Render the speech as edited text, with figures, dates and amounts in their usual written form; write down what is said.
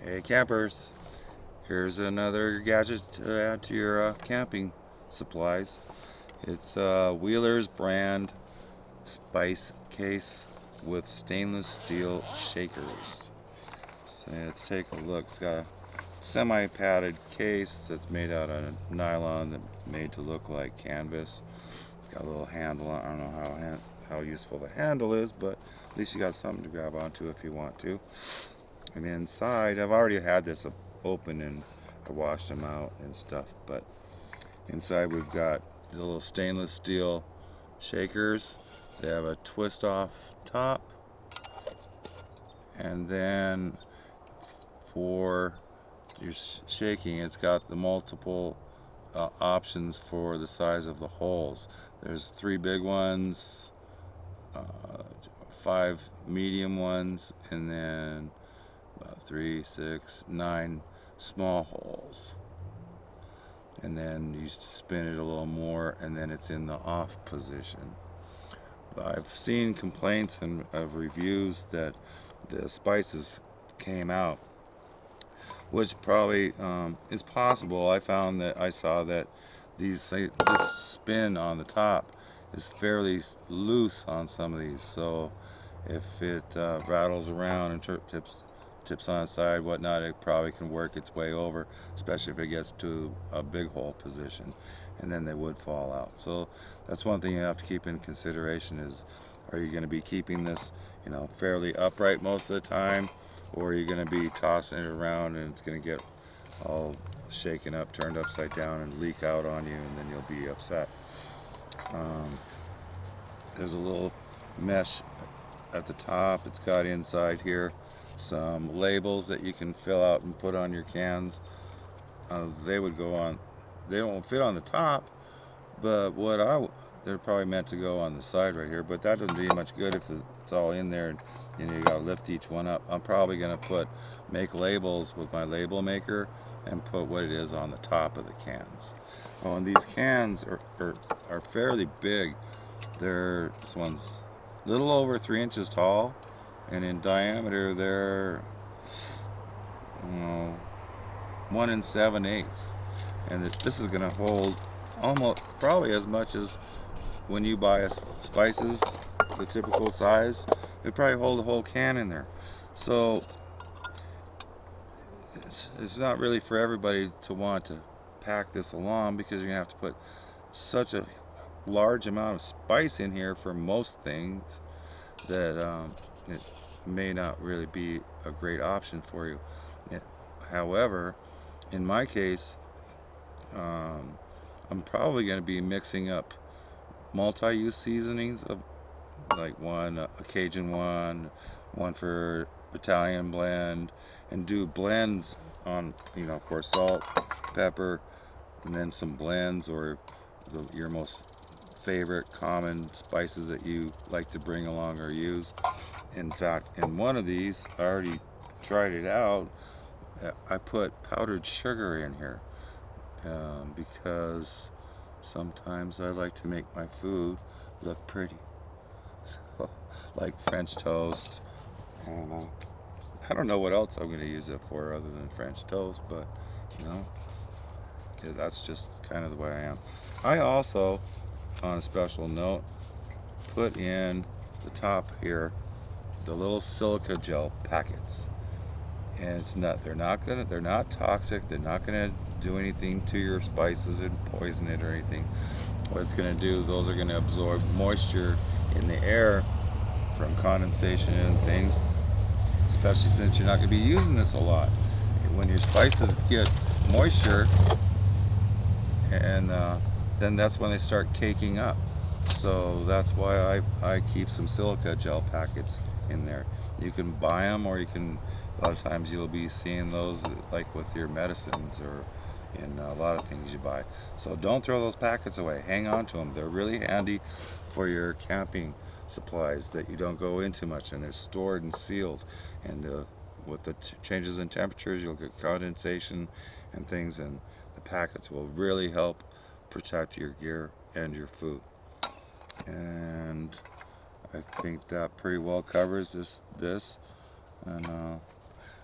Hey campers, here's another gadget to add to your camping supplies. It's Wealers brand spice case with stainless steel shakers. So let's take a look. It's got a semi-padded case that's made out of nylon that made to look like canvas. It's got a little handle on. I don't know how useful the handle is, but at least you got something to grab onto if you want to. And inside, I've already had this open and I washed them out and stuff, but inside we've got the little stainless steel shakers. They have a twist off top, and then for your shaking, it's got the multiple options for the size of the holes. There's 3 big ones, 5 medium ones, and then about 3, 6, 9 small holes. And then you spin it a little more, and then it's in the off position. I've seen complaints and reviews that the spices came out, which probably is possible. I saw that this spin on the top is fairly loose on some of these, so if it rattles around and tips on the side, whatnot, it probably can work its way over, especially if it gets to a big hole position, and then they would fall out. So that's one thing you have to keep in consideration is, are you going to be keeping this, fairly upright most of the time, or are you going to be tossing it around and it's going to get all shaken up, turned upside down, and leak out on you, and then you'll be upset. There's a little mesh at the top. It's got inside here some labels that you can fill out and put on your cans. They would go on, they don't fit on the top, but they're probably meant to go on the side right here, but that doesn't do you much good if it's all in there and you gotta lift each one up. I'm probably gonna make labels with my label maker and put what it is on the top of the cans. Oh, and these cans are fairly big. This one's a little over 3 inches tall, and in diameter they're 1 7/8, and this is going to hold almost probably as much as when you buy spices, the typical size. It'd probably hold a whole can in there. So it's not really for everybody to want to pack this along, because you're gonna have to put such a large amount of spice in here for most things that it may not really be a great option for you. However, in my case, I'm probably going to be mixing up multi-use seasonings, of like a Cajun one for Italian blend, and do blends on, of course, salt, pepper, and then some blends, or your most favorite common spices that you like to bring along or use. In fact, in one of these, I already tried it out. I put powdered sugar in here because sometimes I like to make my food look pretty, so, like French toast. And I don't know what else I'm going to use it for other than French toast, but that's just kind of the way I am. I also, on a special note, put in the top here the little silica gel packets, and they're not toxic. They're not gonna do anything to your spices and poison it or anything. What it's gonna do, those are gonna absorb moisture in the air from condensation and things, especially since you're not gonna be using this a lot. When your spices get moisture, and then that's when they start caking up. So that's why I keep some silica gel packets in there. You can buy them, or a lot of times you'll be seeing those like with your medicines or in a lot of things you buy. So don't throw those packets away. Hang on to them. They're really handy for your camping supplies that you don't go into much, and they're stored and sealed. And with the changes in temperatures, you'll get condensation and things, and the packets will really help protect your gear and your food. And I think that pretty well covers this. And